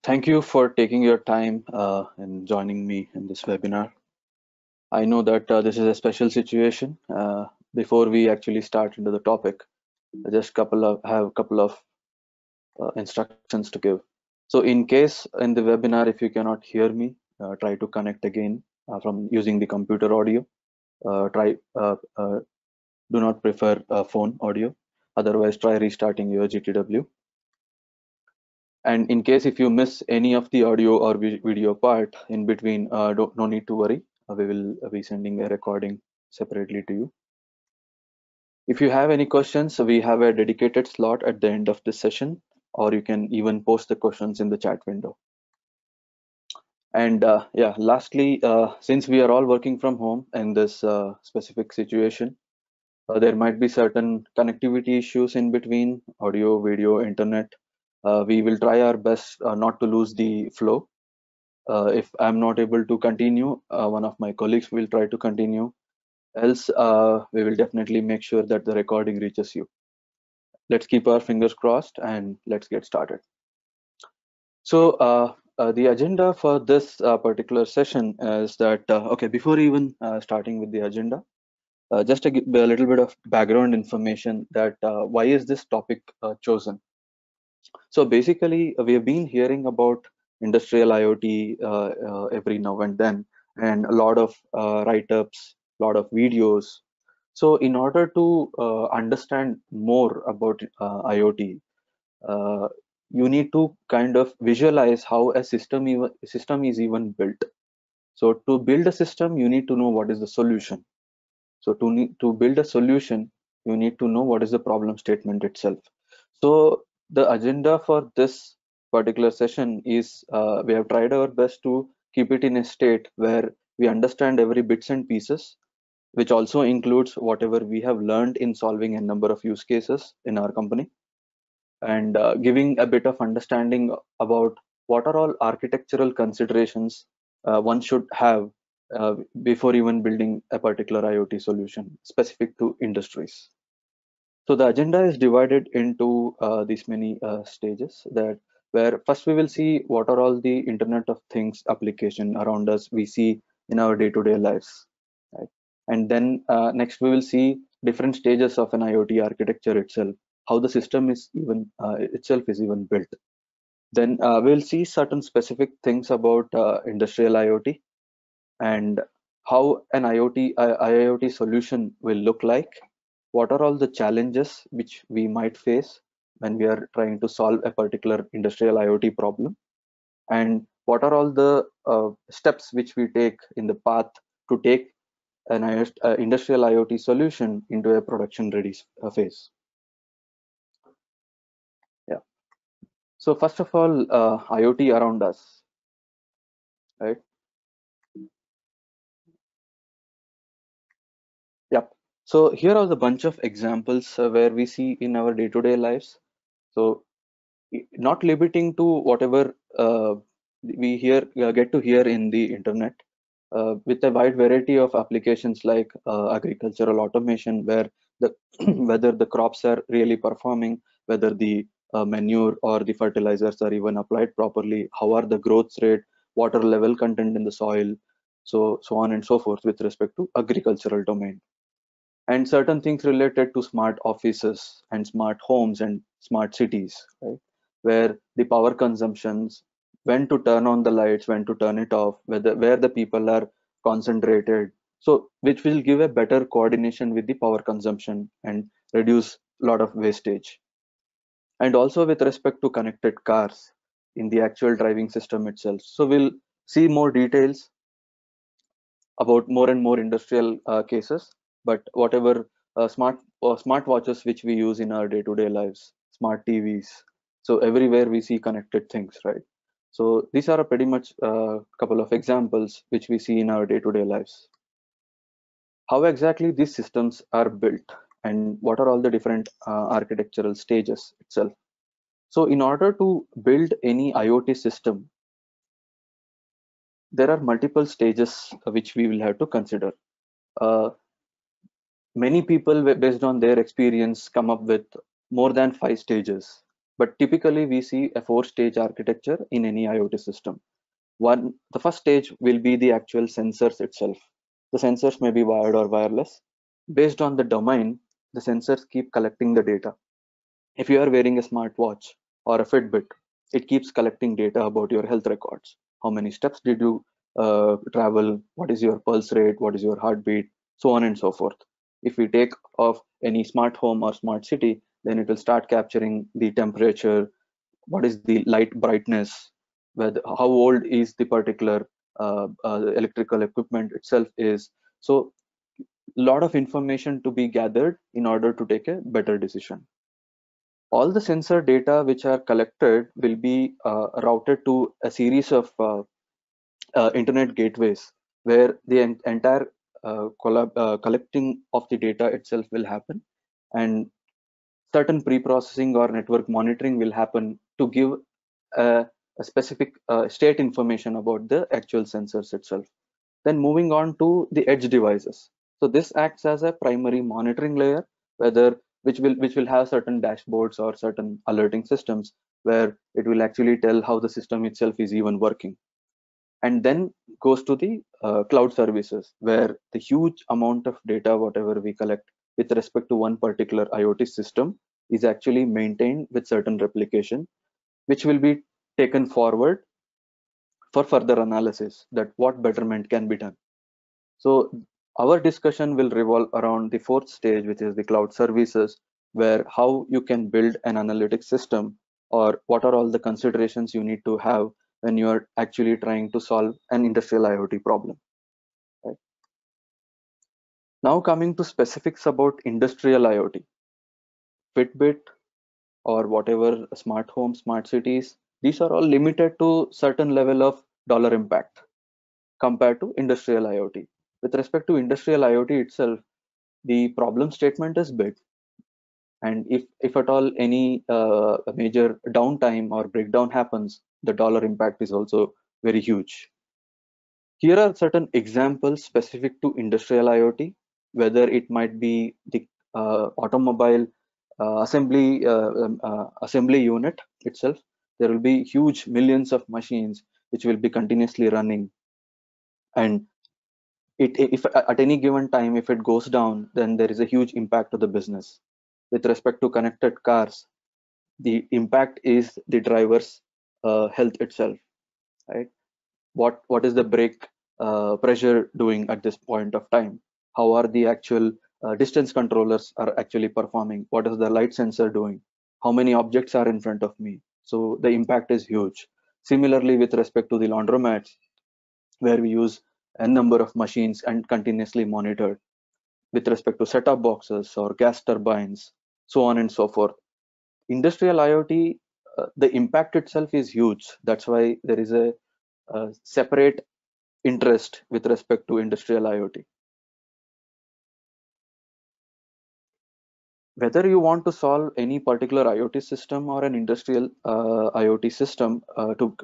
Thank you for taking your time and joining me in this webinar. I know that this is a special situation. Before we actually start into the topic, I just have a couple of instructions to give. So in case in the webinar, if you cannot hear me, try to connect again from using the computer audio. Try Do not prefer phone audio. Otherwise, try restarting your GTW. And in case if you miss any of the audio or video part in between, no need to worry. We will be sending a recording separately to you. If you have any questions, we have a dedicated slot at the end of this session, or you can even post the questions in the chat window. And yeah, lastly, since we are all working from home in this specific situation, there might be certain connectivity issues in between audio, video, internet. We will try our best not to lose the flow. If I'm not able to continue, one of my colleagues will try to continue. Else, we will definitely make sure that the recording reaches you. Let's keep our fingers crossed and let's get started. So the agenda for this particular session is that, okay, before even starting with the agenda, just a little bit of background information that why is this topic chosen. So basically, we have been hearing about industrial IoT every now and then, and a lot of write-ups, a lot of videos. So in order to understand more about IoT, uh, you need to kind of visualize how a system is even built. So to build a system, you need to know what is the solution. So to build a solution, you need to know what is the problem statement itself. So the agenda for this particular session is we have tried our best to keep it in a state where we understand every bits and pieces, which also includes whatever we have learned in solving a number of use cases in our company, and giving a bit of understanding about what are all architectural considerations one should have before even building a particular IoT solution specific to industries. So the agenda is divided into these many stages that where first we will see what are all the Internet of Things application around us we see in our day-to-day lives, right? And then next we will see different stages of an IoT architecture itself, how the system is even itself is even built. Then we'll see certain specific things about industrial IoT and how an IIoT solution will look like. What are all the challenges which we might face when we are trying to solve a particular industrial IoT problem? And what are all the steps which we take in the path to take an industrial IoT solution into a production ready phase? Yeah. So first of all, IoT around us, right? Yep. So here are the bunch of examples where we see in our day-to-day lives. So not limiting to whatever we get to hear in the internet, with a wide variety of applications like agricultural automation, where the whether the crops are really performing, whether the manure or the fertilizers are even applied properly, how are the growth rate, water level content in the soil, so on and so forth with respect to agricultural domain. And certain things related to smart offices and smart homes and smart cities, right? Where the power consumptions, when to turn on the lights, when to turn it off, where the people are concentrated, so which will give a better coordination with the power consumption and reduce a lot of wastage. And also with respect to connected cars in the actual driving system itself, so we'll see more details about more and more industrial cases. But whatever smart watches which we use in our day-to-day lives, smart TVs, so everywhere we see connected things, right? So these are a pretty much a couple of examples which we see in our day-to-day lives. How exactly these systems are built and what are all the different architectural stages itself. So in order to build any IoT system, there are multiple stages which we will have to consider. Uh, Many people, based on their experience, come up with more than 5 stages. But typically we see a four-stage architecture in any IoT system. The first stage will be the actual sensors itself. The sensors may be wired or wireless. Based on the domain, the sensors keep collecting the data. If you are wearing a smartwatch or a Fitbit, it keeps collecting data about your health records. How many steps did you travel? What is your pulse rate? What is your heartbeat? So on and so forth. If we take off any smart home or smart city, then it will start capturing the temperature, what is the light brightness, whether how old is the particular electrical equipment itself is. So a lot of information to be gathered in order to take a better decision. All the sensor data which are collected will be routed to a series of internet gateways where the entire collecting of the data itself will happen, and certain pre-processing or network monitoring will happen to give a specific state information about the actual sensors itself. Then moving on to the edge devices. So this acts as a primary monitoring layer, whether which will have certain dashboards or certain alerting systems where it will actually tell how the system itself is even working. And then goes to the cloud services, where the huge amount of data whatever we collect with respect to one particular IoT system is actually maintained with certain replication, which will be taken forward for further analysis that what betterment can be done. So our discussion will revolve around the fourth stage, which is the cloud services, where how you can build an analytics system, or what are all the considerations you need to have when you are actually trying to solve an industrial IoT problem. Right? Now coming to specifics about industrial IoT, Fitbit or whatever smart home, smart cities, these are all limited to certain level of dollar impact compared to industrial IoT. With respect to industrial IoT itself, the problem statement is big, and if at all any major downtime or breakdown happens, the dollar impact is also very huge. Here are certain examples specific to industrial IoT, whether it might be the automobile assembly unit itself. There will be huge millions of machines which will be continuously running, and if at any given time if it goes down, then there is a huge impact to the business. With respect to connected cars, the impact is the driver's health itself, right? What is the brake pressure doing at this point of time? How are the actual distance controllers are actually performing? What is the light sensor doing? How many objects are in front of me? So the impact is huge. Similarly, with respect to the laundromats, where we use a number of machines and continuously monitored, with respect to set-top boxes or gas turbines, so on and so forth. Industrial IoT, the impact itself is huge. That's why there is a separate interest with respect to industrial IoT. Whether you want to solve any particular IoT system or an industrial IoT system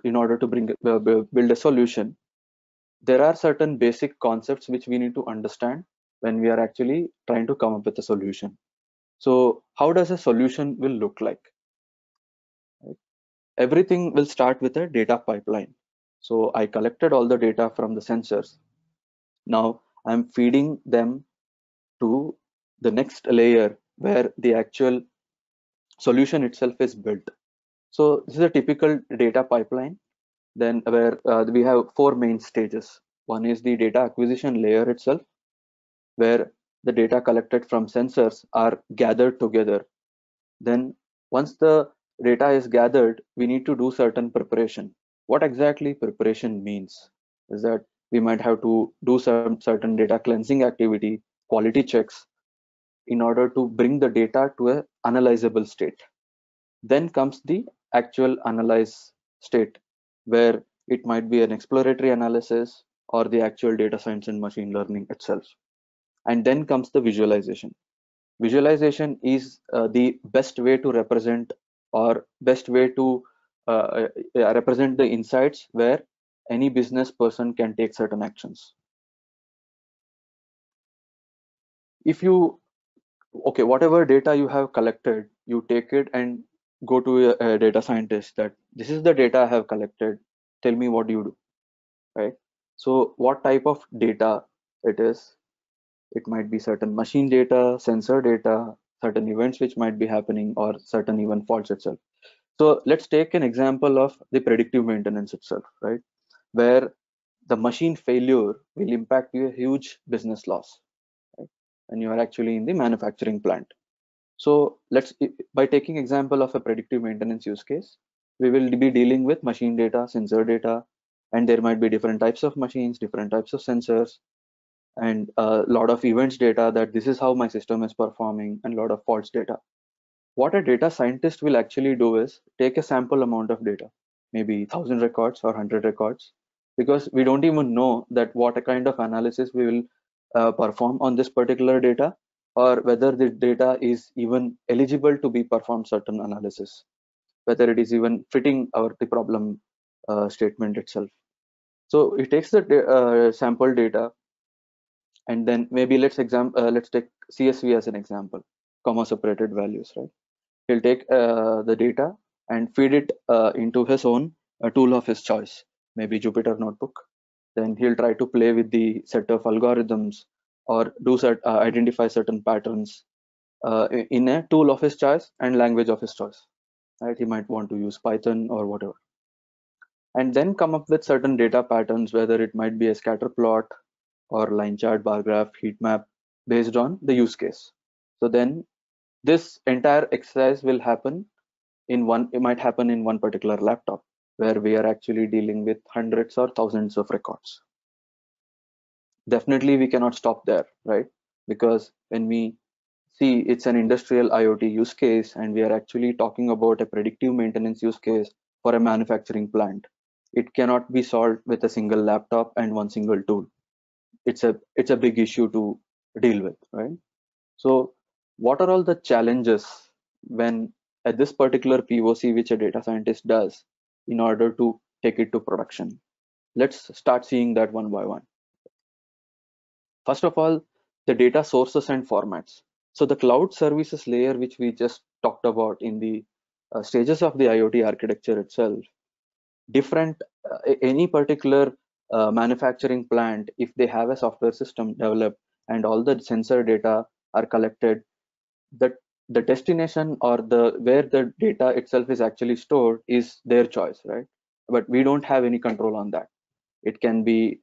in order to build a solution, there are certain basic concepts which we need to understand when we are actually trying to come up with a solution. So how does a solution will look like? Right? Everything will start with a data pipeline. So I collected all the data from the sensors. Now I'm feeding them to the next layer where the actual solution itself is built. So this is a typical data pipeline. Then where we have four main stages. One is the data acquisition layer itself, where the data collected from sensors are gathered together. Then once the data is gathered, we need to do certain preparation. What exactly preparation means is that we might have to do some certain data cleansing activity, quality checks, in order to bring the data to a analyzable state. Then comes the actual analyze state, where it might be an exploratory analysis or the actual data science and machine learning itself. And then comes the visualization. Visualization is the best way to represent or best way to represent the insights where any business person can take certain actions. If you, okay, whatever data you have collected, you take it and go to a data scientist that this is the data I have collected. Tell me what you do, right? So what type of data it is? It might be certain machine data, sensor data, certain events which might be happening, or certain even faults itself. So let's take an example of the predictive maintenance itself, right? Where the machine failure will impact you a huge business loss, right? And you are actually in the manufacturing plant. So by taking example of a predictive maintenance use case, we will be dealing with machine data, sensor data, and there might be different types of machines, different types of sensors, and a lot of events data that this is how my system is performing, and a lot of faults data. What a data scientist will actually do is take a sample amount of data, maybe 1,000 records or 100 records, because we don't even know that what a kind of analysis we will perform on this particular data, or whether the data is even eligible to be performed certain analysis, whether it is even fitting our the problem statement itself. So it takes the sample data, and then maybe let's take CSV as an example, comma separated values, right? He'll take the data and feed it into his own tool of his choice, maybe Jupyter Notebook. Then he'll try to play with the set of algorithms, or identify certain patterns in a tool of his choice and language of his choice. Right? He might want to use Python or whatever, and then come up with certain data patterns, whether it might be a scatter plot or line chart, bar graph, heat map, based on the use case. So then this entire exercise will happen it might happen in one particular laptop, where we are actually dealing with hundreds or thousands of records. Definitely we cannot stop there, right? Because when we see it's an industrial IoT use case, and we are actually talking about a predictive maintenance use case for a manufacturing plant, it cannot be solved with a single laptop and one single tool. It's a big issue to deal with, right? So what are all the challenges when at this particular POC which a data scientist does in order to take it to production? Let's start seeing that one by one. First of all, the data sources and formats. So the cloud services layer, which we just talked about in the stages of the IoT architecture itself, different any particular manufacturing plant, if they have a software system developed and all the sensor data are collected, the the destination or the where the data itself is actually stored is their choice, right? But we don't have any control on that. It can be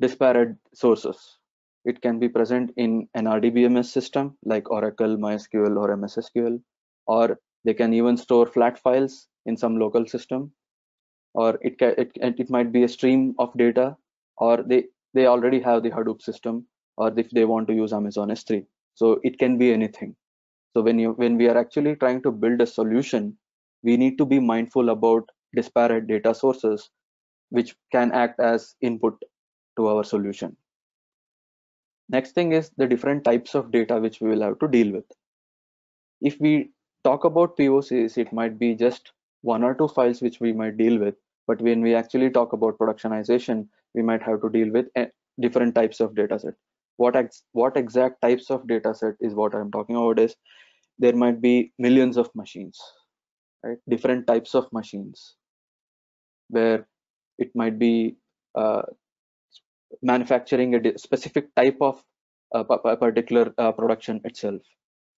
disparate sources. It can be present in an RDBMS system like Oracle, MySQL, or MS SQL, or they can even store flat files in some local system, or it might be a stream of data, or they already have the Hadoop system, or if they want to use Amazon S3. So it can be anything. So when we are actually trying to build a solution, we need to be mindful about disparate data sources which can act as input to our solution. Next thing is the different types of data which we will have to deal with. If we talk about POCs, it might be just one or two files which we might deal with. But when we actually talk about productionization, we might have to deal with different types of data set. What exact types of data set is what I'm talking about is there might be millions of machines, right? Different types of machines, where it might be uh, manufacturing a specific type of particular production itself.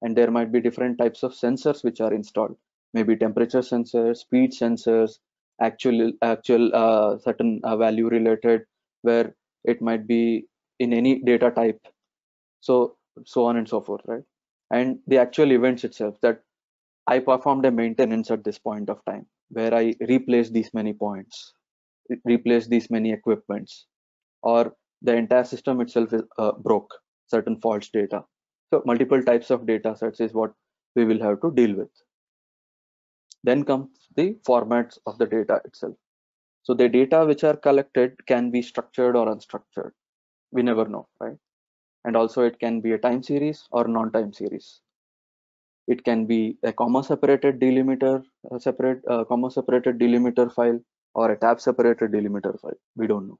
And there might be different types of sensors which are installed, maybe temperature sensors, speed sensors, actual certain value related, where it might be in any data type, so on and so forth, right? And the actual events itself, that I performed a maintenance at this point of time, where I replaced these many points, replaced these many equipments, or the entire system itself is broke, certain faults data. So multiple types of data sets is what we will have to deal with. Then comes the formats of the data itself. So the data which are collected can be structured or unstructured. We never know, right? And also it can be a time series or non-time series. It can be a comma separated delimiter, comma separated delimiter file, or a tab separated delimiter file. We don't know.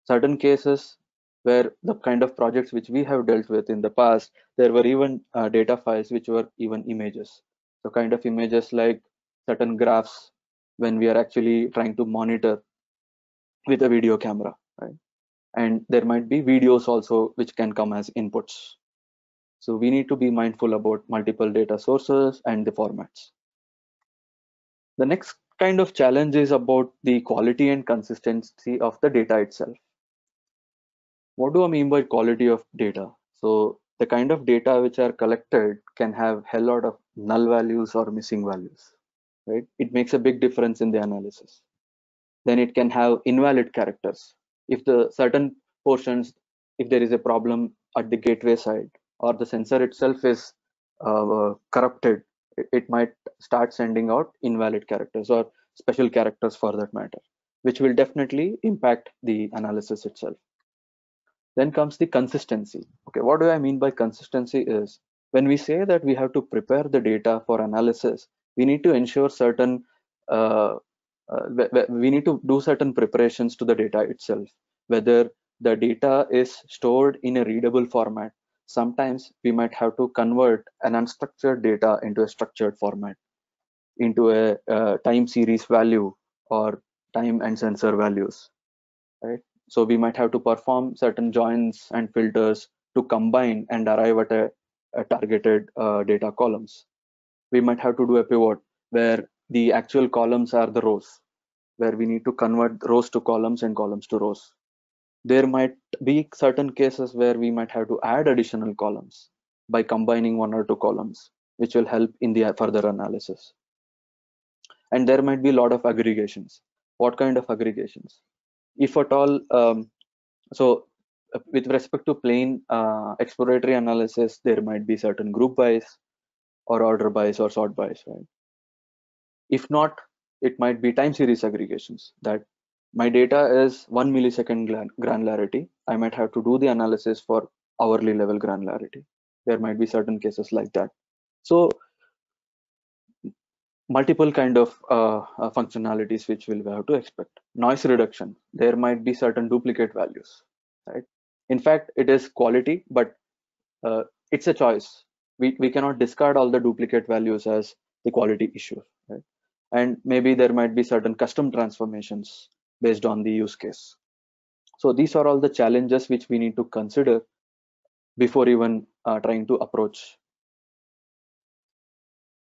Certain cases where the kind of projects which we have dealt with in the past, there were even data files which were even images. So kind of images like certain graphs when we are actually trying to monitor with a video camera, right? And there might be videos also which can come as inputs. So we need to be mindful about multiple data sources and the formats. The next kind of challenge is about the quality and consistency of the data itself. What do I mean by quality of data? So the kind of data which are collected can have hell lot of null values or missing values, right? It makes a big difference in the analysis. Then it can have invalid characters. If the certain portions, if there is a problem at the gateway side or the sensor itself is corrupted, it might start sending out invalid characters or special characters for that matter, which will definitely impact the analysis itself. Then comes the consistency. Okay, what do I mean by consistency is when we say that we have to prepare the data for analysis, we need to ensure certain, we need to do certain preparations to the data itself, whether the data is stored in a readable format. Sometimes we might have to convert an unstructured data into a structured format, into a time series value or time and sensor values, right? So we might have to perform certain joins and filters to combine and arrive at a targeted data columns. We might have to do a pivot where the actual columns are the rows, where we need to convert rows to columns and columns to rows. There might be certain cases where we might have to add additional columns by combining one or two columns, which will help in the further analysis. And there might be a lot of aggregations. What kind of aggregations? If at all, so with respect to plain exploratory analysis, there might be certain group bias or order bias or sort bias, right? If not, it might be time series aggregations, that my data is 1 millisecond granularity. I might have to do the analysis for hourly level granularity. There might be certain cases like that. So multiple kind of functionalities which we'll have to expect. Noise reduction, there might be certain duplicate values, right? In fact, it is quality, but it's a choice. We cannot discard all the duplicate values as the quality issue, right? And maybe there might be certain custom transformations based on the use case. So these are all the challenges which we need to consider before even trying to approach.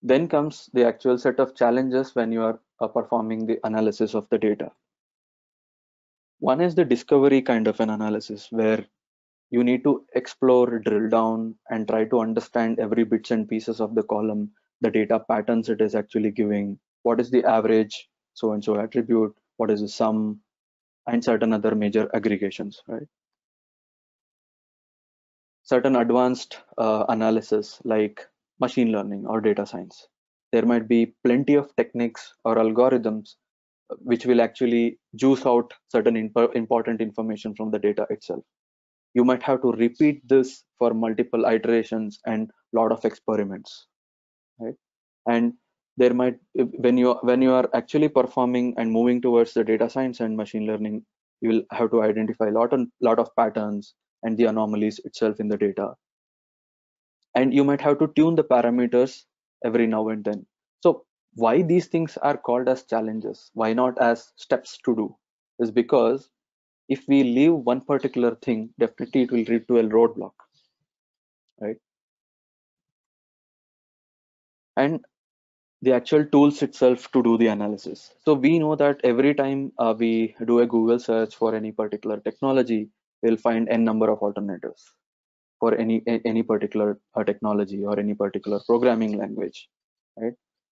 Then comes the actual set of challenges when you are performing the analysis of the data. One is the discovery kind of an analysis where you need to explore, drill down, and try to understand every bits and pieces of the column, the data patterns it is actually giving, what is the average, so and so attribute, what is the sum, and certain other major aggregations, right? Certain advanced analysis like machine learning or data science. There might be plenty of techniques or algorithms which will actually juice out certain important information from the data itself. You might have to repeat this for multiple iterations and lot of experiments, right? And there might, when you are actually performing and moving towards the data science and machine learning, you will have to identify lot of patterns and the anomalies itself in the data, and you might have to tune the parameters every now and then. So why these things are called as challenges, why not as steps to do, is because if we leave one particular thing, definitely it will lead to a roadblock, right? And the actual tools itself to do the analysis. So we know that every time we do a Google search for any particular technology, we'll find n number of alternatives for any particular technology or any particular programming language, right?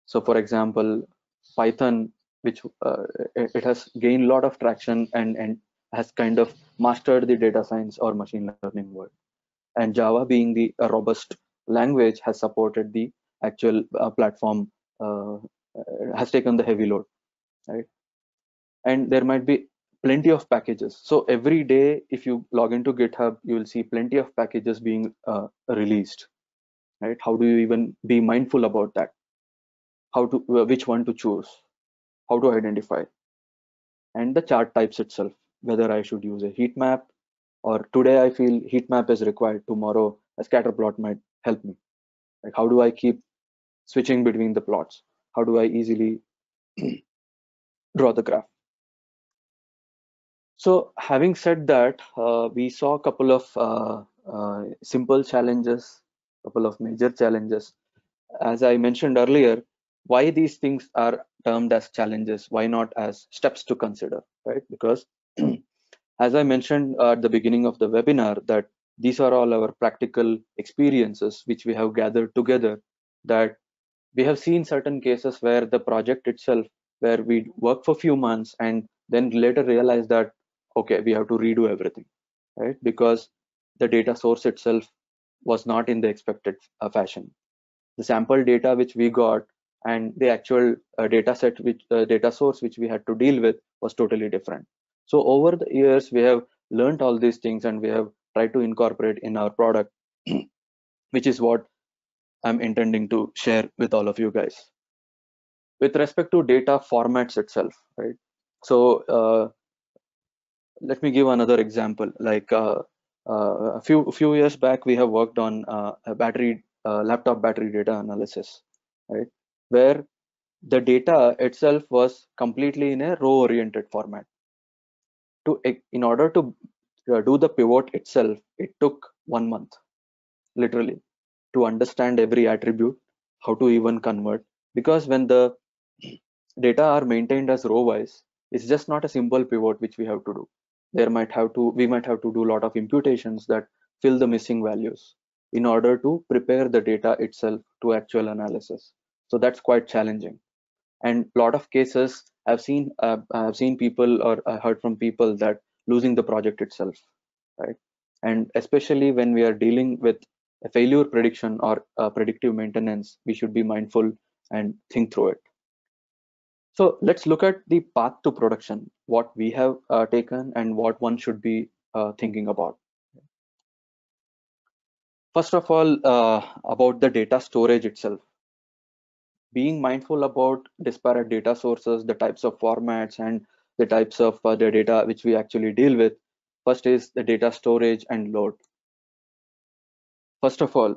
So for example, Python, which it has gained a lot of traction and has kind of mastered the data science or machine learning world. And Java, being the robust language, has supported the actual platform, uh, has taken the heavy load, right? And there might be plenty of packages. So every day, if you log into GitHub, you will see plenty of packages being released, right? How do you even be mindful about that? How to which one to choose? How to identify? And the chart types itself, whether I should use a heat map, or today I feel heat map is required, tomorrow a scatter plot might help me. Like how do I keep switching between the plots. How do I easily draw the graph? So having said that, we saw a couple of simple challenges, couple of major challenges. As I mentioned earlier, why these things are termed as challenges, why not as steps to consider, right? Because as I mentioned at the beginning of the webinar, that these are all our practical experiences which we have gathered together, that we have seen certain cases where the project itself, where we work for a few months and then later realize that, okay, we have to redo everything, right? Because the data source itself was not in the expected fashion. The sample data which we got and the actual data set, which data source which we had to deal with was totally different. So over the years, we have learned all these things and we have tried to incorporate in our product, which is what I'm intending to share with all of you guys. With respect to data formats itself, right? So let me give another example. Like a few years back, we have worked on a laptop battery data analysis, right? Where the data itself was completely in a row-oriented format. In order to do the pivot itself, it took 1 month, literally, to understand every attribute, how to even convert. Because when the data are maintained as row-wise, it's just not a simple pivot which we have to do. We might have to do a lot of imputations that fill the missing values in order to prepare the data itself to actual analysis. So that's quite challenging. And a lot of cases I've seen people, or I heard from people, that losing the project itself, right? And especially when we are dealing with a failure prediction or predictive maintenance, we should be mindful and think through it. So let's look at the path to production, what we have taken and what one should be thinking about. First of all, about the data storage itself. Being mindful about disparate data sources, the types of formats, and the types of the data which we actually deal with. First is the data storage and load. First of all,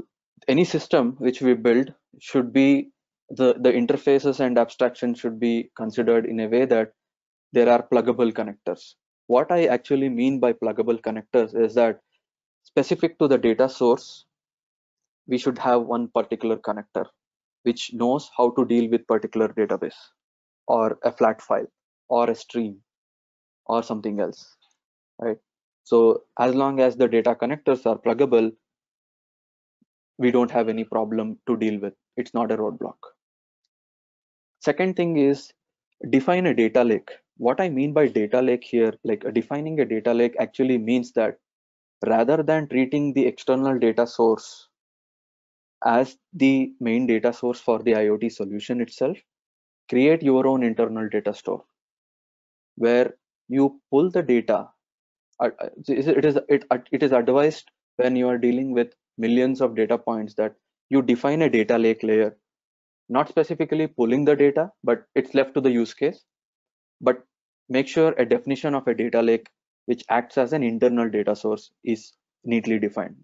any system which we build should be, the interfaces and abstraction should be considered in a way that there are pluggable connectors. What I actually mean by pluggable connectors is that specific to the data source, we should have one particular connector which knows how to deal with particular database or a flat file or a stream or something else, right? So as long as the data connectors are pluggable, we don't have any problem to deal with. It's not a roadblock. Second thing is define a data lake. What I mean by data lake here, like defining a data lake actually means that rather than treating the external data source as the main data source for the IoT solution itself, create your own internal data store where you pull the data. It is advised when you are dealing with millions of data points that you define a data lake layer, not specifically pulling the data, but it's left to the use case. But make sure a definition of a data lake which acts as an internal data source is neatly defined.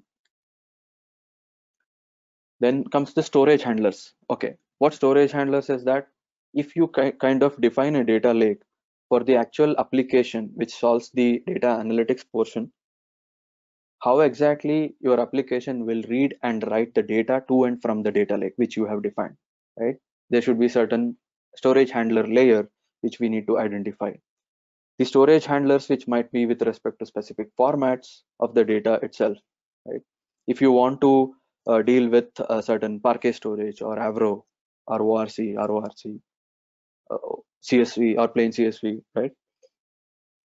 Then comes the storage handlers. Okay, what storage handlers is that? If you kind of define a data lake for the actual application which solves the data analytics portion, how exactly your application will read and write the data to and from the data lake which you have defined, right? There should be certain storage handler layer which we need to identify. The storage handlers which might be with respect to specific formats of the data itself, right? If you want to deal with a certain Parquet storage or Avro or ORC, RORC, CSV or plain CSV, right?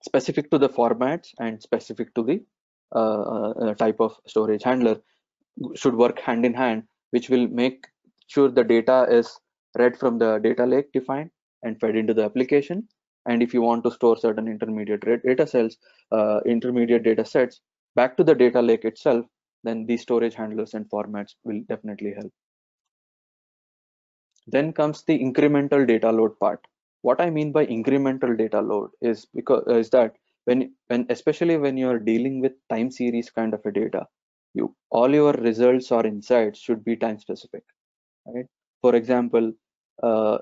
Specific to the formats and specific to the type of storage handler should work hand in hand, which will make sure the data is read from the data lake defined and fed into the application. And if you want to store certain intermediate intermediate data sets back to the data lake itself, then these storage handlers and formats will definitely help. Then comes the incremental data load part. What I mean by incremental data load is that when especially when you're dealing with time series kind of a data, all your results or insights should be time specific, right? For example, uh,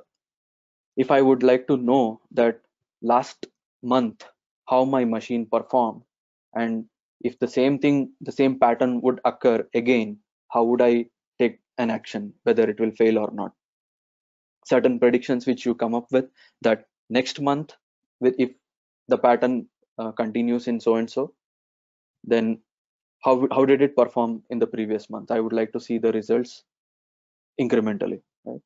if I would like to know that last month how my machine performed, and if the same thing, the same pattern would occur again, how would I take an action, whether it will fail or not? Certain predictions which you come up with, that next month, with if the pattern continues in so and so, then how did it perform in the previous month? I would like to see the results incrementally, right?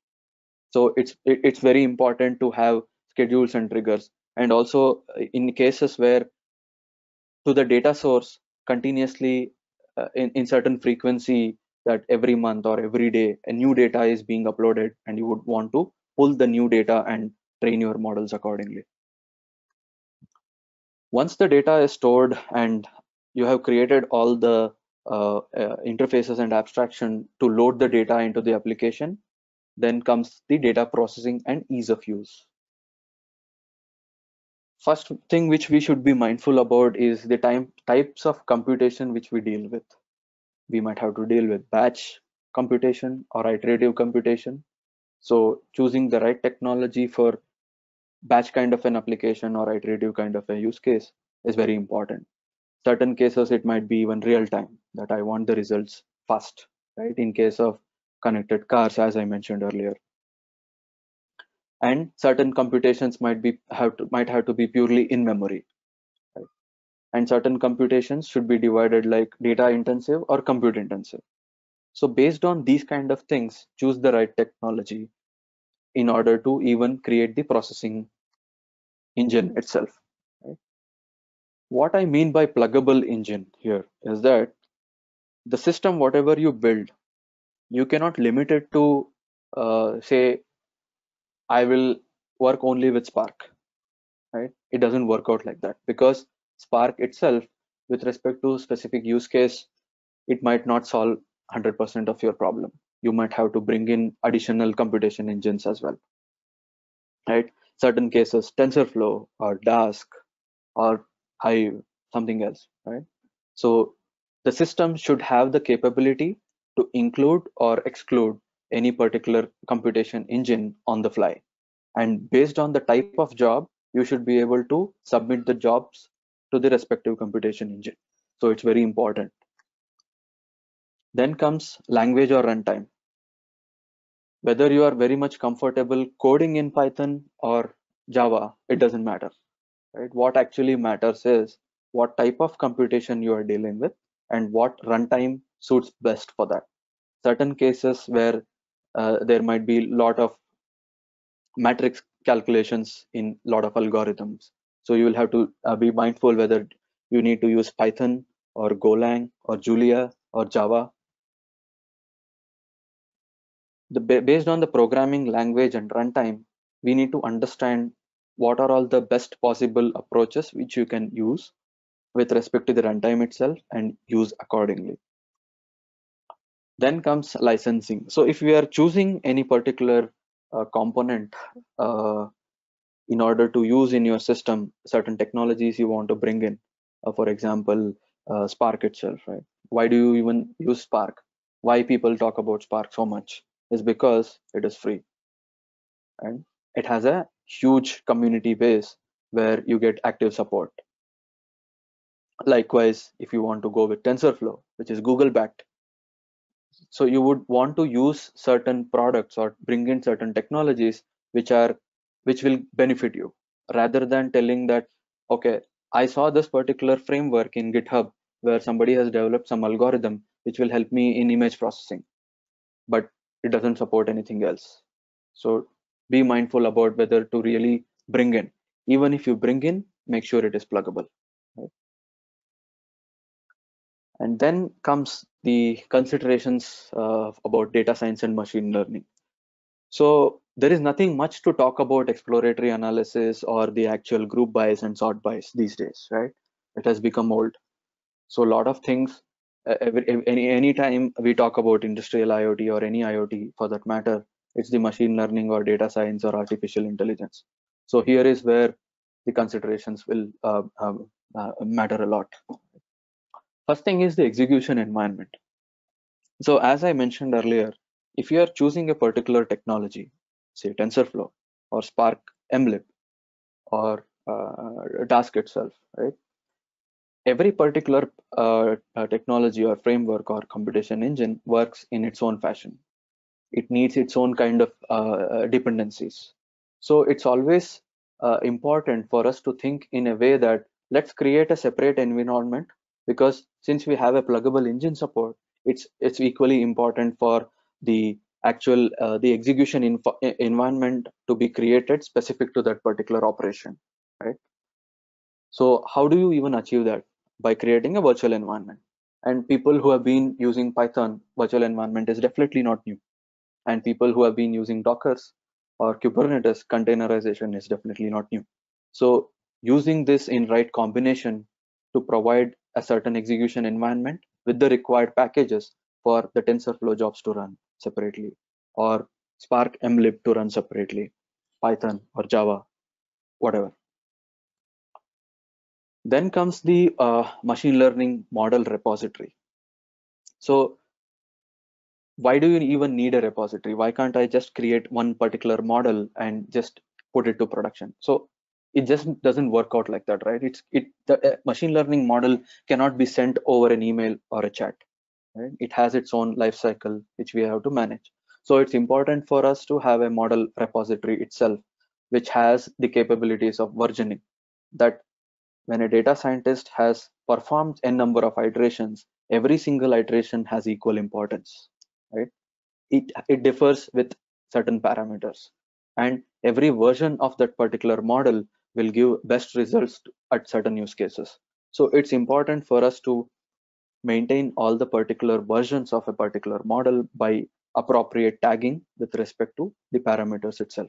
So it's very important to have schedules and triggers, and also in cases where to the data source continuously in certain frequency, that every month or every day a new data is being uploaded, and you would want to pull the new data and train your models accordingly. Once the data is stored and you have created all the interfaces and abstraction to load the data into the application, then comes the data processing and ease of use. First thing which we should be mindful about is the types of computation which we deal with. We might have to deal with batch computation or iterative computation. So choosing the right technology for batch kind of an application or iterative kind of a use case is very important. Certain cases it might be even real time, that I want the results fast, right? In case of connected cars, as I mentioned earlier. And certain computations might have to be purely in memory, right? And certain computations should be divided like data intensive or compute intensive. So based on these kind of things, choose the right technology in order to even create the processing engine itself, right? What I mean by pluggable engine here is that the system, whatever you build, you cannot limit it to say, I will work only with Spark, right? It doesn't work out like that, because Spark itself, with respect to specific use case, it might not solve 100% of your problem. You might have to bring in additional computation engines as well, right? Certain cases, TensorFlow or Dask or Hive, something else, right? So the system should have the capability to include or exclude any particular computation engine on the fly. And based on the type of job, you should be able to submit the jobs to the respective computation engine. So it's very important. Then comes language or runtime. Whether you are very much comfortable coding in Python or Java, it doesn't matter, right? What actually matters is what type of computation you are dealing with and what runtime suits best for that. Certain cases where there might be a lot of matrix calculations in a lot of algorithms. So you will have to be mindful whether you need to use Python or Golang or Julia or Java. Based on the programming language and runtime, we need to understand what are all the best possible approaches which you can use with respect to the runtime itself and use accordingly. Then comes licensing. So if we are choosing any particular component in order to use in your system, certain technologies you want to bring in, for example, Spark itself, right? Why do you even use Spark? Why people talk about Spark so much is because it is free, and it has a huge community base where you get active support. Likewise, if you want to go with TensorFlow, which is Google backed, so you would want to use certain products or bring in certain technologies which will benefit you, rather than telling that, okay, I saw this particular framework in GitHub where somebody has developed some algorithm which will help me in image processing, but it doesn't support anything else. So be mindful about whether to really bring in. Even if you bring in, make sure it is pluggable, right? And then comes the considerations about data science and machine learning. So there is nothing much to talk about exploratory analysis or the actual group bias and sort bias these days, right? It has become old. So a lot of things, any time we talk about industrial IoT or any IoT for that matter, it's the machine learning or data science or artificial intelligence. So here is where the considerations will matter a lot. First thing is the execution environment. So as I mentioned earlier, if you are choosing a particular technology, say TensorFlow or Spark MLib or Dask itself, right? Every particular technology or framework or computation engine works in its own fashion. It needs its own kind of dependencies. So it's always important for us to think in a way that let's create a separate environment, because since we have a pluggable engine support, it's equally important for the actual the execution environment to be created specific to that particular operation, right? So how do you even achieve that? By creating a virtual environment. And people who have been using Python, virtual environment is definitely not new. And people who have been using Dockers or Kubernetes, containerization is definitely not new. So using this in right combination to provide a certain execution environment with the required packages for the TensorFlow jobs to run separately, or Spark MLib to run separately, Python or Java, whatever. Then comes the machine learning model repository. So why do you even need a repository? Why can't I just create one particular model and just put it to production? So it just doesn't work out like that, right? The machine learning model cannot be sent over an email or a chat, right? It has its own life cycle which we have to manage. So it's important for us to have a model repository itself, which has the capabilities of versioning, that when a data scientist has performed a number of iterations, every single iteration has equal importance, right? It differs with certain parameters, and every version of that particular model will give best results at certain use cases. So it's important for us to maintain all the particular versions of a particular model by appropriate tagging with respect to the parameters itself.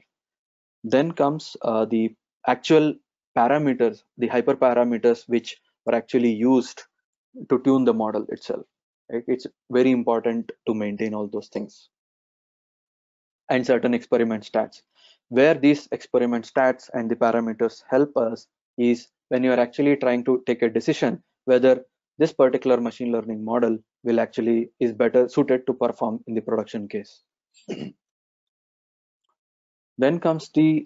Then comes the actual parameters, the hyperparameters which were actually used to tune the model itself, right? It's very important to maintain all those things. And certain experiment stats. Where these experiment stats and the parameters help us is when you are actually trying to take a decision whether this particular machine learning model will actually is better suited to perform in the production case. Then comes the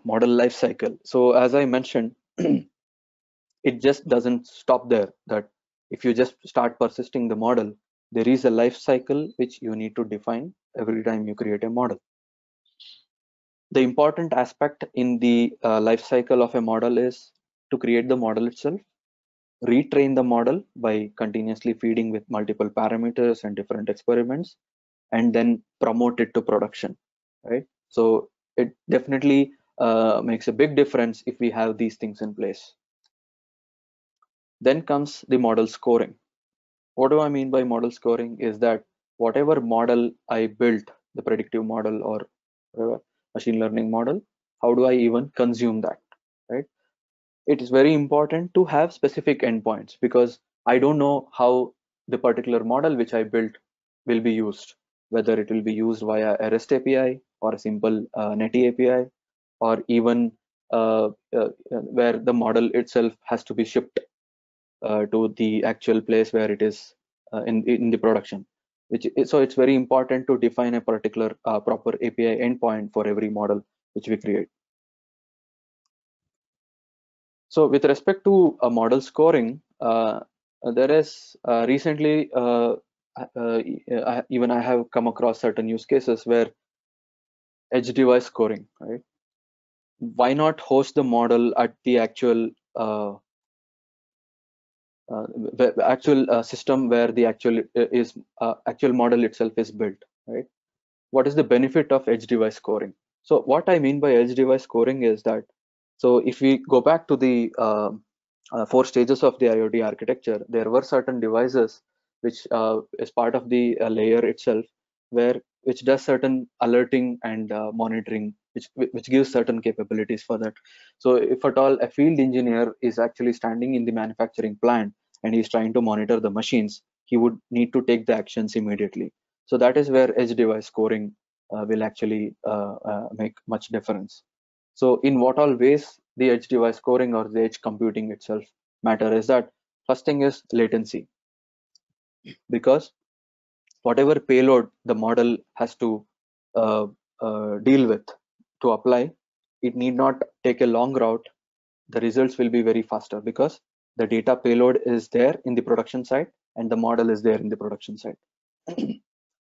model lifecycle. So as I mentioned, it just doesn't stop there, that if you just start persisting the model, there is a life cycle which you need to define every time you create a model. The important aspect in the life cycle of a model is to create the model itself, retrain the model by continuously feeding with multiple parameters and different experiments, and then promote it to production, right? So it definitely makes a big difference if we have these things in place. Then comes the model scoring. What do I mean by model scoring is that whatever model I built, the predictive model or whatever machine learning model, how do I even consume that, right? It is very important to have specific endpoints, because I don't know how the particular model which I built will be used, whether it will be used via a REST API or a simple Netty API, or even where the model itself has to be shipped to the actual place where it is in the production. So it's very important to define a particular proper API endpoint for every model which we create. So with respect to model scoring, there is recently even I have come across certain use cases where edge device scoring, right? Why not host the model at the actual system where the actual model itself is built, right? What is the benefit of edge device scoring? So what I mean by edge device scoring is that, so if we go back to the four stages of the IoT architecture, there were certain devices which is part of the layer itself, which does certain alerting and monitoring, which gives certain capabilities for that. So if at all a field engineer is actually standing in the manufacturing plant and he's trying to monitor the machines, he would need to take the actions immediately. So that is where edge device scoring will actually make much difference. So in what all ways the edge device scoring or the edge computing itself matter is that, first thing is latency, because whatever payload the model has to deal with to apply, it need not take a long route. The results will be very faster because the data payload is there in the production side and the model is there in the production side.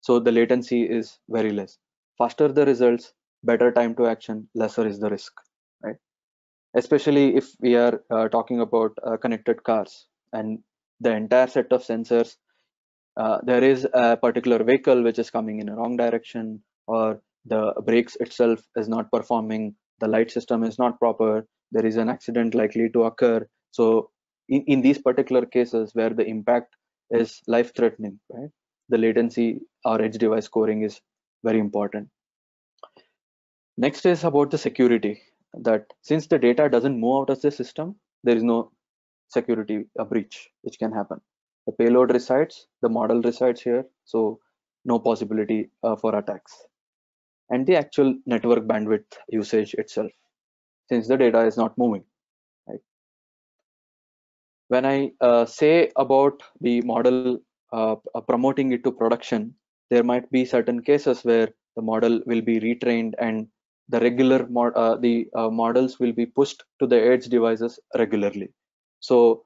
So the latency is very less. Faster the results, better time to action, lesser is the risk, right? Especially if we are talking about connected cars and the entire set of sensors. There is a particular vehicle which is coming in a wrong direction, or the brakes itself is not performing, the light system is not proper, there is an accident likely to occur. So in these particular cases where the impact is life threatening, right, the latency or edge device scoring is very important. Next is about the security, that since the data doesn't move out of the system, there is no security breach which can happen. The payload resides, the model resides here, so no possibility for attacks. And the actual network bandwidth usage itself, since the data is not moving, right? When I say about the model promoting it to production, there might be certain cases where the model will be retrained and the models will be pushed to the edge devices regularly. So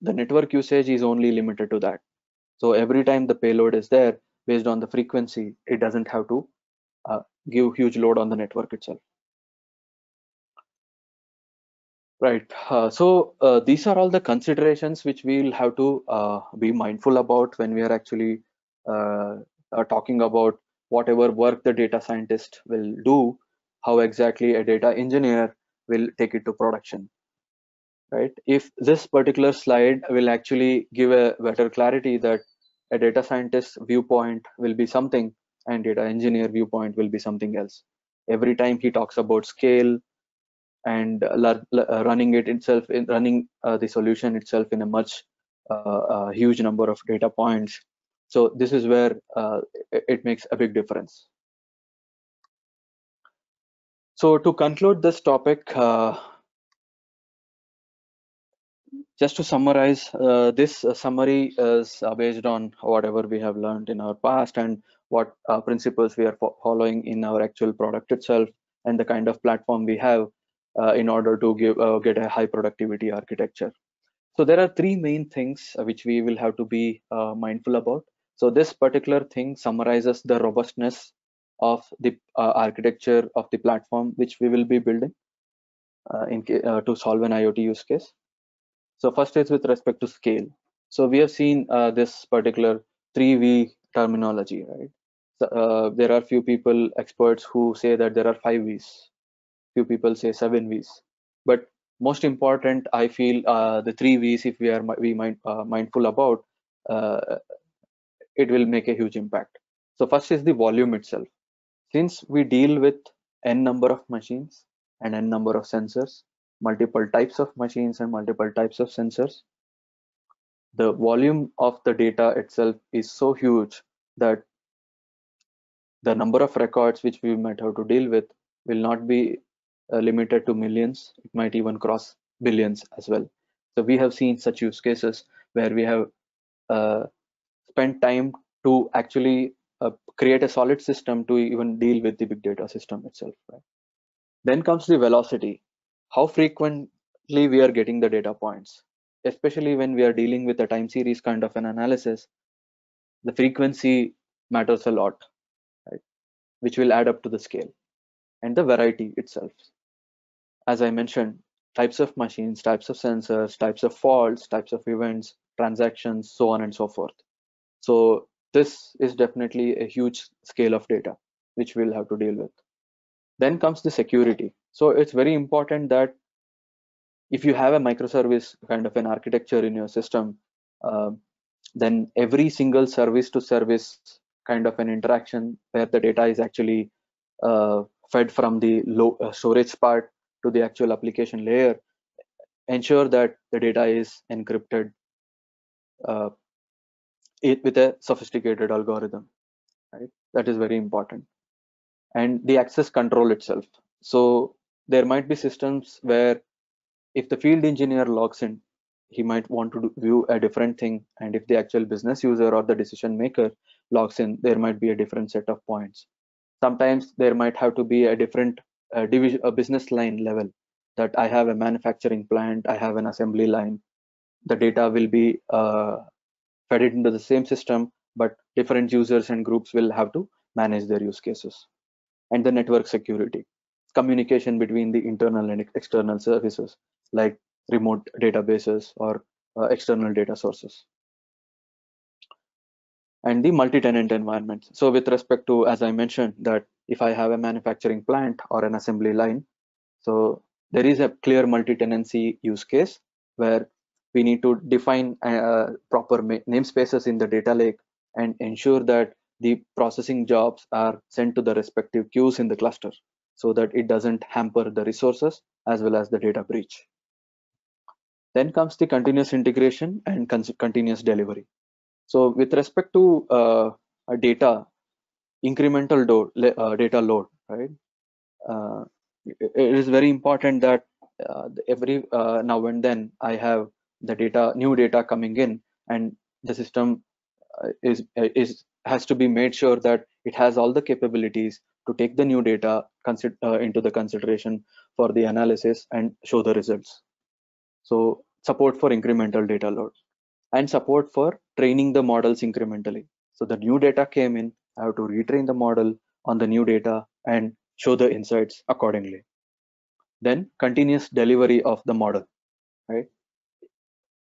the network usage is only limited to that. So every time the payload is there, based on the frequency, it doesn't have to give huge load on the network itself. Right. So these are all the considerations which we'll have to be mindful about when we are actually talking about whatever work the data scientist will do, how exactly a data engineer will take it to production. Right. If this particular slide will actually give a better clarity that a data scientist viewpoint will be something and data engineer viewpoint will be something else. Every time he talks about scale and running it itself, in running the solution itself in a much huge number of data points. So this is where it makes a big difference. So to conclude this topic, just to summarize, this summary is based on whatever we have learned in our past and what principles we are following in our actual product itself, and the kind of platform we have in order to get a high productivity architecture. So there are three main things which we will have to be mindful about. So this particular thing summarizes the robustness of the architecture of the platform which we will be building to solve an IoT use case. So first is with respect to scale. So we have seen this particular 3V terminology, right? So, there are few people, experts, who say that there are 5Vs. Few people say 7Vs. But most important, I feel the 3Vs, if we are mindful about, uh, it will make a huge impact. So first is the volume itself. Since we deal with n number of machines and n number of sensors, multiple types of machines and multiple types of sensors, the volume of the data itself is so huge that the number of records which we might have to deal with will not be limited to millions. It might even cross billions as well. So we have seen such use cases where we have uh, spent time to actually create a solid system to even deal with the big data system itself. Right? Then comes the velocity. How frequently we are getting the data points, especially when we are dealing with a time series kind of an analysis. The frequency matters a lot, right? Which will add up to the scale, and the variety itself. As I mentioned, types of machines, types of sensors, types of faults, types of events, transactions, so on and so forth. So this is definitely a huge scale of data which we'll have to deal with. Then comes the security. So it's very important that if you have a microservice kind of an architecture in your system, uh, then every single service to service kind of an interaction where the data is actually fed from the low storage part to the actual application layer, ensure that the data is encrypted uh, with a sophisticated algorithm, right? That is very important. And the access control itself. So there might be systems where if the field engineer logs in, he might want to view a different thing, and if the actual business user or the decision maker logs in, there might be a different set of points. Sometimes there might have to be a different division, a business line level, that I have a manufacturing plant, I have an assembly line. The data will be fed into the same system, but different users and groups will have to manage their use cases. And the network security, communication between the internal and external services like remote databases or external data sources. And the multi-tenant environments. So with respect to, as I mentioned, that if I have a manufacturing plant or an assembly line, so there is a clear multi-tenancy use case where we need to define proper namespaces in the data lake and ensure that the processing jobs are sent to the respective queues in the cluster so that it doesn't hamper the resources as well as the data breach. Then comes the continuous integration and continuous delivery. So with respect to data, incremental data load, right? Uh, it is very important that every now and then I have the new data coming in, and the system has to be made sure that it has all the capabilities to take the new data into the consideration for the analysis and show the results. So support for incremental data load and support for training the models incrementally. So the new data came in, I have to retrain the model on the new data and show the insights accordingly. Then continuous delivery of the model, right?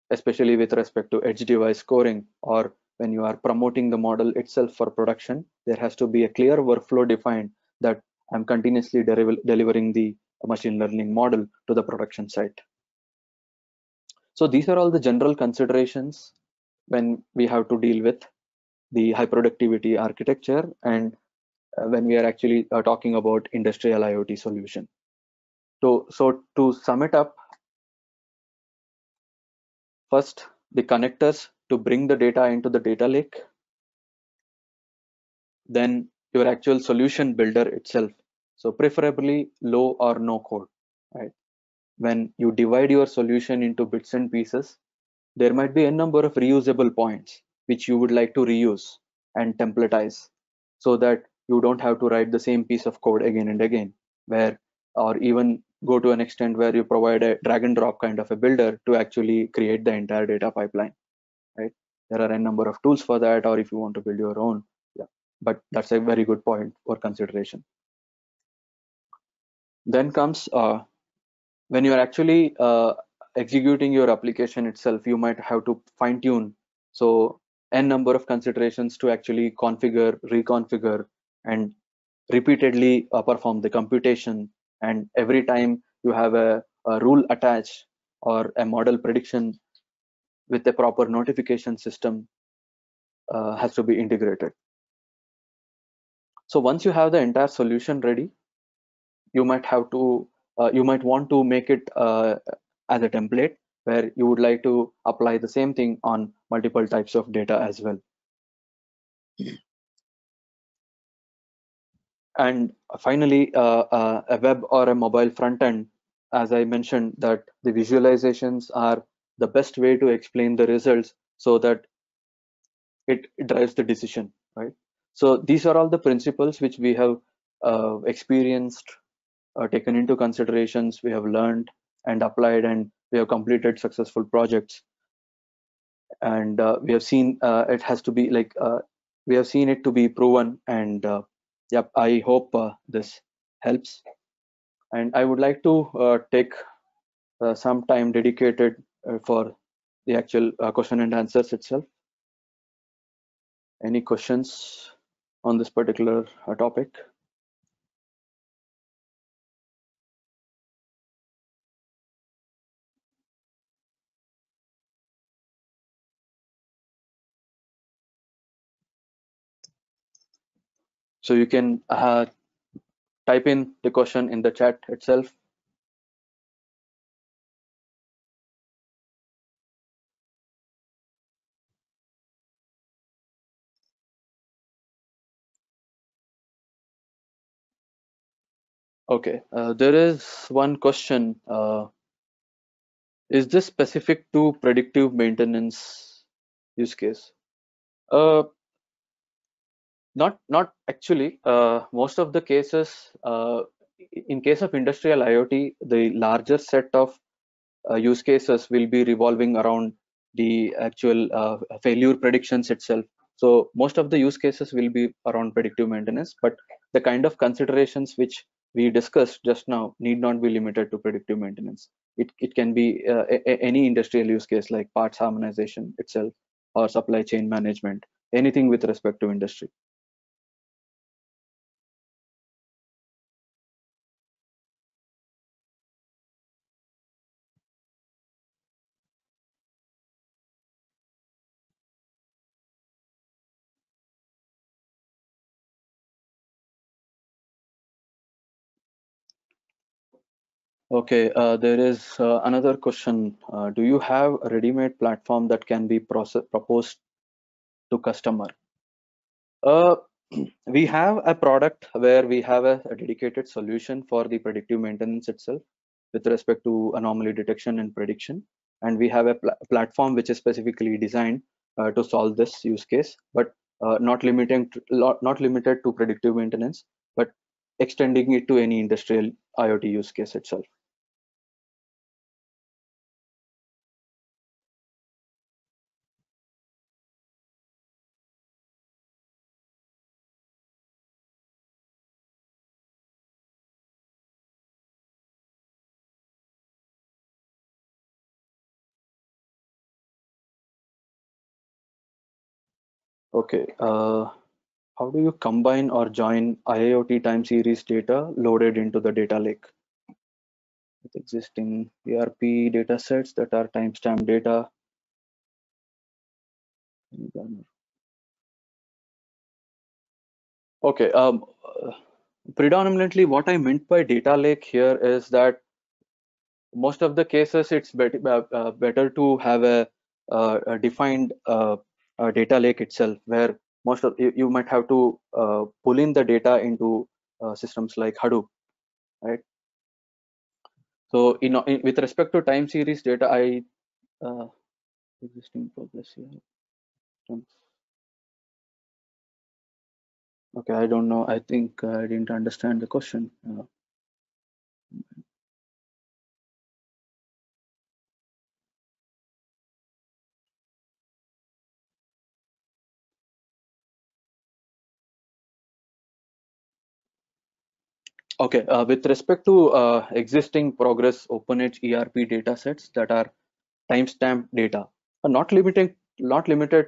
Especially with respect to edge device scoring, or when you are promoting the model itself for production, there has to be a clear workflow defined that I'm continuously delivering the machine learning model to the production site. So these are all the general considerations when we have to deal with the high productivity architecture and when we are actually talking about industrial IoT solution. So to sum it up, first, the connectors to bring the data into the data lake, then your actual solution builder itself. So preferably low or no code, right? When you divide your solution into bits and pieces, there might be a number of reusable points which you would like to reuse and templatize so that you don't have to write the same piece of code again and again, where or even go to an extent where you provide a drag and drop kind of a builder to actually create the entire data pipeline, right? There are a number of tools for that, or if you want to build your own, yeah, but that's a very good point for consideration. Then comes when you are actually executing your application itself, you might have to fine tune. So n number of considerations to actually configure, reconfigure, and repeatedly perform the computation. And every time you have a rule attached or a model prediction with a proper notification system has to be integrated. So once you have the entire solution ready, you might have to you might want to make it as a template where you would like to apply the same thing on multiple types of data as well. And finally, a web or a mobile front end, as I mentioned, that the visualizations are the best way to explain the results so that it drives the decision, right? So these are all the principles which we have experienced, taken into considerations, we have learned and applied, and we have completed successful projects. And we have seen it has to be like we have seen it to be proven. And yep, I hope this helps. And I would like to take some time dedicated for the actual question and answers itself. Any questions on this particular topic? So you can type in the question in the chat itself. Okay, there is one question. Is this specific to predictive maintenance use case? Uh, Not actually. Most of the cases, in case of industrial IoT, the larger set of use cases will be revolving around the actual failure predictions itself. So most of the use cases will be around predictive maintenance, but the kind of considerations which we discussed just now need not be limited to predictive maintenance. It can be any industrial use case like parts harmonization itself or supply chain management, anything with respect to industry. Okay, there is another question. Do you have a ready-made platform that can be proposed to customer? Uh, we have a product where we have a dedicated solution for the predictive maintenance itself with respect to anomaly detection and prediction. And we have a platform which is specifically designed to solve this use case, but not limited to predictive maintenance, but extending it to any industrial IoT use case itself. Okay. How do you combine or join IIoT time series data loaded into the data lake with existing ERP data sets that are timestamp data? Okay. Predominantly, what I meant by data lake here is that most of the cases it's better to have a defined data lake itself, where you might have to pull in the data into systems like Hadoop, right? So, with respect to time series data, uh, existing progress here. Okay, I don't know. I think I didn't understand the question. Okay, with respect to existing progress OpenEdge ERP data sets that are timestamp data, not limited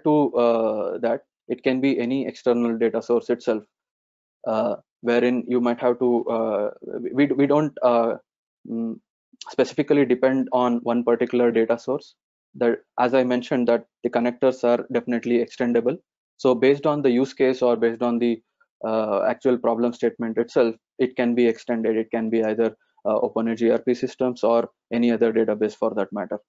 to that. It can be any external data source itself, wherein you might have to. We don't mm, specifically depend on one particular data source. That, as I mentioned, that the connectors are definitely extendable. So based on the use case or based on the actual problem statement itself, it can be extended. It can be either OpenEdge ERP systems or any other database for that matter.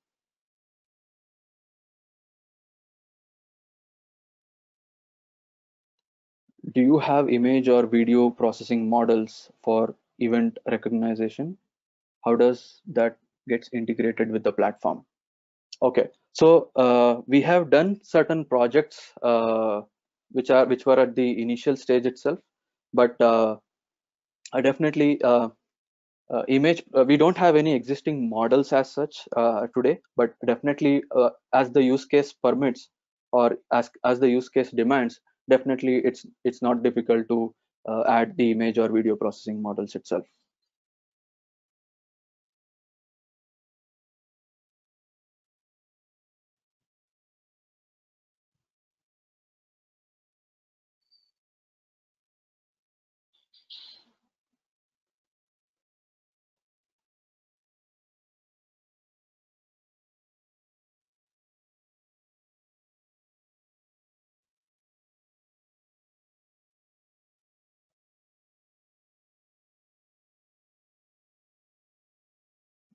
Do you have image or video processing models for event recognition? How does that gets integrated with the platform? Okay, so we have done certain projects which were at the initial stage itself, but I definitely image we don't have any existing models as such today, but definitely as the use case permits or as the use case demands, definitely it's not difficult to add the image or video processing models itself.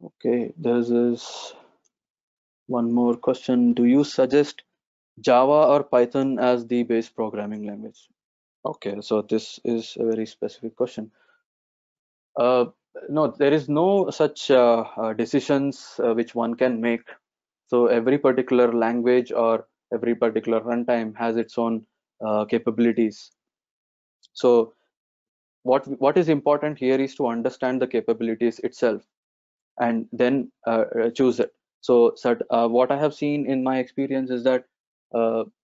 Okay, there's this one more question. Do you suggest Java or Python as the base programming language? Okay, so this is a very specific question. Uh, no, there is no such decisions which one can make. So every particular language or every particular runtime has its own capabilities. So what is important here is to understand the capabilities itself and then choose it. So what I have seen in my experience is that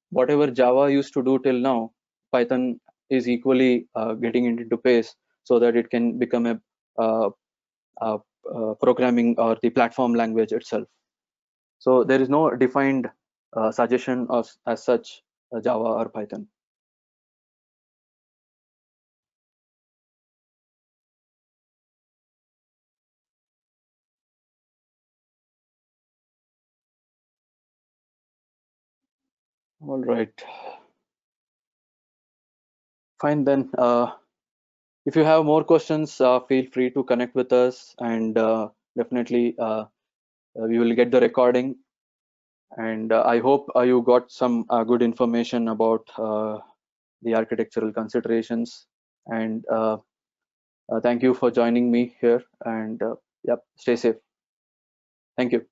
whatever Java used to do till now, Python is equally getting it into pace so that it can become uh, uh, programming or the platform language itself. So there is no defined suggestion of, as such, Java or Python. All right, fine then. If you have more questions, feel free to connect with us, and definitely we will get the recording. And I hope you got some good information about the architectural considerations. And thank you for joining me here. And yep, stay safe. Thank you.